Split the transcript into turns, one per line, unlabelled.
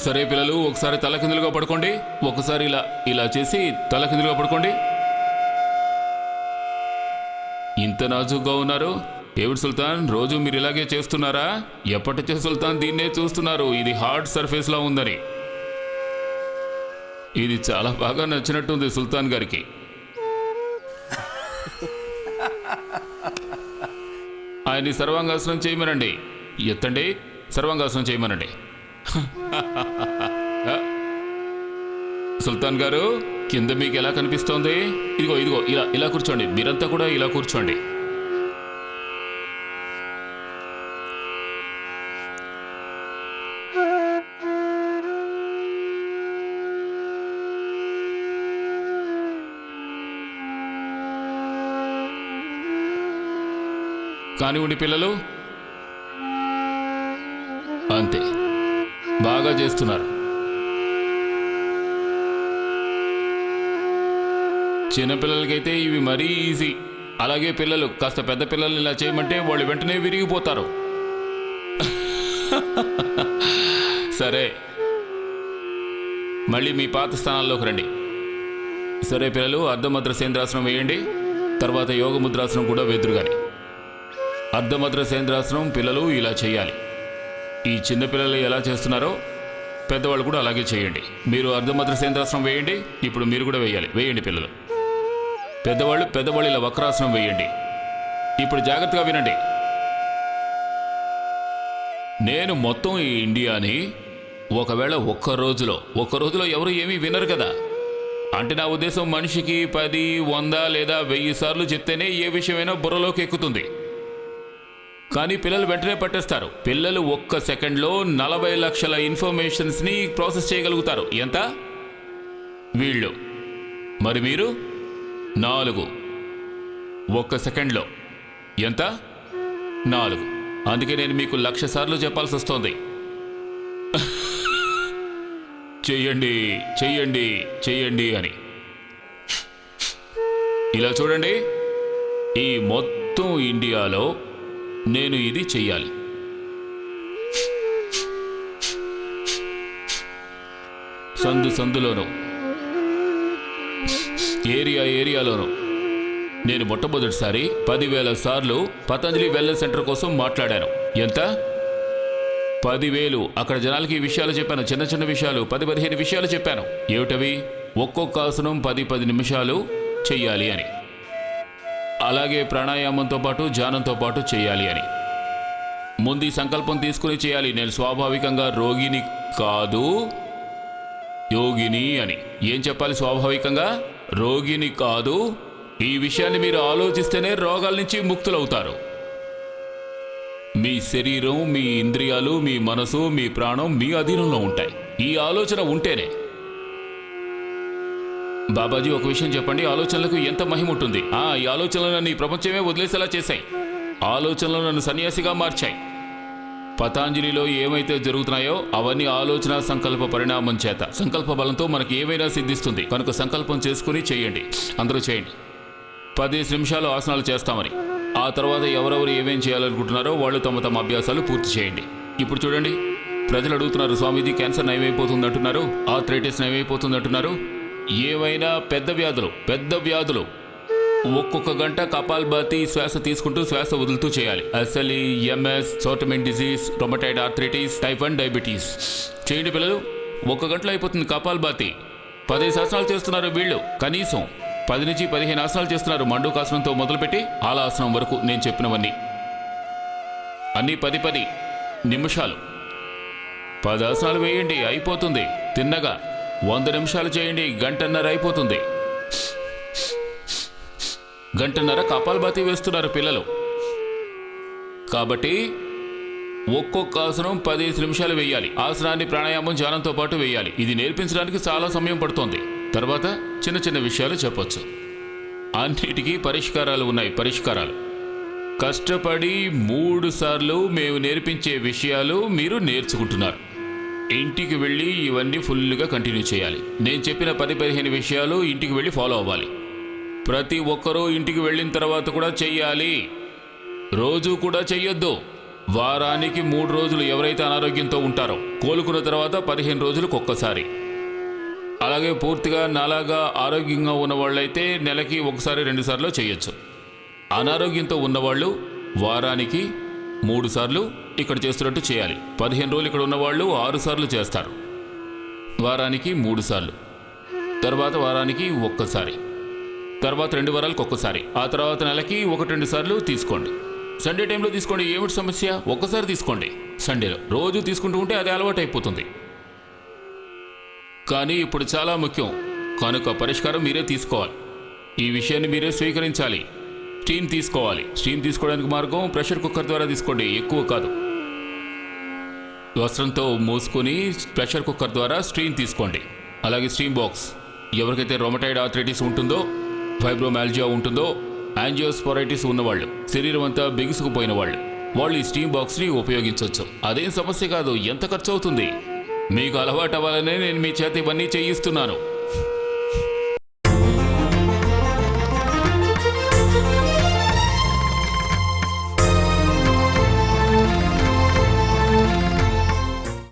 సరే పిల్లలు, ఒకసారి తలకిందులుగా పడుకోండి. ఒకసారి ఇలా ఇలా చేసి తలకిందులుగా పడుకోండి. ఇంత నాజుగ్గా ఉన్నారు. ఏమిటి సుల్తాన్, రోజు మీరు ఇలాగే చేస్తున్నారా? ఎప్పటిచే సుల్తాన్ దీన్నే చూస్తున్నారు, ఇది హార్డ్ సర్ఫేస్లా ఉందని. ఇది చాలా బాగా నచ్చినట్టుంది సుల్తాన్ గారికి. ఆయన్ని సర్వాంగాసనం చేయమనండి. ఎత్తండి, సర్వాంగాసనం చేయమనండి. సుల్తాన్ గారు, కింద మీకు ఎలా కనిపిస్తోంది? ఇదిగో ఇదిగో ఇలా ఇలా కూర్చోండి. మీరంతా కూడా ఇలా కూర్చోండి. కానివ్వండి పిల్లలు, అంతే, బాగా చేస్తున్నారు. చిన్నపిల్లలకైతే ఇవి మరీ ఈజీ. అలాగే పిల్లలు, కాస్త పెద్ద పిల్లలు ఇలా చేయమంటే వాళ్ళు వెంటనే విరిగిపోతారు. సరే, మళ్ళీ మీ పాత స్థానాల్లోకి రండి. సరే పిల్లలు, అర్ధముద్ర సేంద్రాసనం వేయండి. తర్వాత యోగముద్రాసనం కూడా వెదురుగాని. అర్ధముద్ర సేంద్రాసనం పిల్లలు ఇలా చేయాలి. ఈ చిన్నపిల్లలు ఎలా చేస్తున్నారో పెద్దవాళ్ళు కూడా అలాగే చేయండి. మీరు అర్ధముద్ర సేంద్రాసనం వేయండి. ఇప్పుడు మీరు కూడా వేయాలి. వేయండి పిల్లలు. పెద్దవాళ్ళు ఇలా వక్రాసనం వేయండి. ఇప్పుడు జాగ్రత్తగా వినండి. నేను మొత్తం ఈ ఇండియాని ఒకవేళ ఒక్క రోజులో ఎవరు ఏమీ వినరు కదా. అంటే నా ఉద్దేశం, మనిషికి 10, 100 లేదా 1000 సార్లు చెప్తేనే ఏ విషయమైనా బుర్రలోకి ఎక్కుతుంది. కానీ పిల్లలు వెంటనే పట్టేస్తారు. పిల్లలు ఒక్క సెకండ్లో 40 లక్షల ఇన్ఫర్మేషన్స్ని ప్రాసెస్ చేయగలుగుతారు. ఎంత? వీళ్ళు. మరి మీరు 4 ఒక్క సెకండ్లో. ఎంత? 4. అందుకే నేను మీకు 1,00,000 సార్లు చెప్పాల్సి వస్తుంది. చెయ్యండి చెయ్యండి చెయ్యండి అని. ఇలా చూడండి, ఈ మొత్తం ఇండియాలో నేను ఇది చెయ్యాలి. సందులోనూ, ఏరియాలోనూ నేను మొట్టమొదటిసారి 10,000 సార్లు పతంజలి వెల్నెస్ సెంటర్ కోసం మాట్లాడాను. ఎంత? 10,000. అక్కడ జనాలకి ఈ విషయాలు చెప్పాను. చిన్న చిన్న విషయాలు 10-15 విషయాలు చెప్పాను. ఏమిటవి? ఒక్కొక్క ఆసనం 10 నిమిషాలు చెయ్యాలి అని, అలాగే ప్రాణాయామంతో పాటు ధ్యానంతో పాటు చేయాలి అని. ముందు ఈ సంకల్పం తీసుకుని చేయాలి. నేను స్వాభావికంగా రోగిని కాదు, యోగిని అని. ఏం చెప్పాలి? స్వాభావికంగా రోగిని కాదు. ఈ విషయాన్ని మీరు ఆలోచిస్తేనే రోగాల నుంచి ముక్తులవుతారు. మీ శరీరం, మీ ఇంద్రియాలు, మీ మనసు, మీ ప్రాణం మీ అధీనంలో ఉంటాయి. ఈ ఆలోచన ఉంటేనే. బాబాజీ, ఒక విషయం చెప్పండి, ఆలోచనలకు ఎంత మహిమ ఉంటుంది. ఈ ఆలోచనలు నన్ను ఈ ప్రపంచమే వదిలేసేలా చేశాయి. ఆలోచనలు నన్ను సన్యాసిగా మార్చాయి. పతాంజలిలో ఏమైతే జరుగుతున్నాయో అవన్నీ ఆలోచన సంకల్ప పరిణామం చేత, సంకల్ప బలంతో మనకి ఏమైనా సిద్ధిస్తుంది. కనుక సంకల్పం చేసుకుని చేయండి. అందరూ చేయండి. 10 నిమిషాలు ఆసనాలు చేస్తామని. ఆ తర్వాత ఎవరెవరు ఏమేం చేయాలనుకుంటున్నారో వాళ్ళు తమ తమ అభ్యాసాలు పూర్తి చేయండి. ఇప్పుడు చూడండి, ప్రజలు అడుగుతున్నారు, స్వామీజీ క్యాన్సర్ నయమైపోతుంది అంటున్నారు, ఆర్థరైటిస్ నయమైపోతుంది అంటున్నారు. ఏవైనా పెద్ద వ్యాధులు ఒక్కొక్క గంట కపాల్భాతి శ్వాస తీసుకుంటూ శ్వాస వదులుతూ చేయాలి. అసలు ఎంఎస్, సోటమిన్ disease, rheumatoid arthritis, type 1 diabetes. చేయండి పిల్లలు. 1 గంటలో అయిపోతుంది కపాల్భాతి. 10 ఆసనాలు చేస్తున్నారు వీళ్ళు. కనీసం 10 నుంచి 15 ఆసనాలు చేస్తున్నారు. మండూకాసనంతో మొదలుపెట్టి ఆలాసనం వరకు నేను చెప్పినవన్నీ. అన్నీ 10 నిమిషాలు. 10 ఆసనాలు వేయండి, అయిపోతుంది. తిన్నగా 100 నిమిషాలు చేయండి, 1.5 గంట అయిపోతుంది. 1.5 గంట కపాల్భాతి వేస్తున్నారు పిల్లలు. కాబట్టి ఒక్కొక్క ఆసనం 15 నిమిషాలు వేయాలి. ఆసనాన్ని ప్రాణాయామం ధ్యానంతో పాటు వేయాలి. ఇది నేర్పించడానికి చాలా సమయం పడుతోంది. తర్వాత చిన్న చిన్న విషయాలు చెప్పొచ్చు. అన్నిటికీ పరిష్కారాలు ఉన్నాయి. పరిష్కారాలు కష్టపడి 3 సార్లు మేము నేర్పించే విషయాలు మీరు నేర్చుకుంటున్నారు. ఇంటికి వెళ్ళి ఇవన్నీ ఫుల్గా కంటిన్యూ చేయాలి. నేను చెప్పిన 10-15 విషయాలు ఇంటికి వెళ్ళి ఫాలో అవ్వాలి. ప్రతి ఒక్కరూ ఇంటికి వెళ్ళిన తర్వాత కూడా చెయ్యాలి. రోజు కూడా చెయ్యొద్దు. వారానికి 3 రోజులు ఎవరైతే అనారోగ్యంతో ఉంటారో కోలుకున్న తర్వాత 15 రోజులకు ఒక్కసారి. అలాగే పూర్తిగా నాలాగా ఆరోగ్యంగా ఉన్న వాళ్ళైతే నెలకి ఒకసారి 2 సార్లు చేయొచ్చు. అనారోగ్యంతో ఉన్నవాళ్ళు వారానికి 3 సార్లు ఇక్కడ చేస్తున్నట్టు చేయాలి. 15 రోజులు ఇక్కడ ఉన్నవాళ్ళు 6 సార్లు చేస్తారు. వారానికి 3 సార్లు, తర్వాత వారానికి ఒక్కసారి, తర్వాత 2 వారాలకు ఒక్కసారి, ఆ తర్వాత నెలకి 1-2 సార్లు తీసుకోండి. సండే టైంలో తీసుకోండి, ఏమిటి సమస్య? ఒక్కసారి తీసుకోండి సండేలో. రోజు తీసుకుంటూ ఉంటే అది అలవాటు అయిపోతుంది. కానీ ఇప్పుడు చాలా ముఖ్యం కనుక పరిష్కారం మీరే తీసుకోవాలి. ఈ విషయాన్ని మీరే స్వీకరించాలి. స్టీమ్ తీసుకోవాలి. స్టీమ్ తీసుకోవడానికి మార్గం ప్రెషర్ కుక్కర్ ద్వారా తీసుకోండి, ఎక్కువ కాదు. వస్త్రంతో మూసుకొని ప్రెషర్ కుక్కర్ ద్వారా స్టీమ్ తీసుకోండి. అలాగే స్టీమ్ బాక్స్, ఎవరికైతే రొమటైడ్ ఆర్థరైటిస్ ఉంటుందో, ఫైబ్రోమాల్జియా ఉంటుందో, యాంజియోస్పోరైటిస్ ఉన్నవాళ్ళు, శరీరం అంతా బిగుసుకుపోయిన వాళ్ళు ఈ స్టీమ్ బాక్స్ని ఉపయోగించవచ్చు. అదేం సమస్య కాదు. ఎంత ఖర్చు అవుతుంది? మీకు అలవాటు అవ్వాలనే నేను మీ చేత ఇవన్నీ చేయిస్తున్నాను.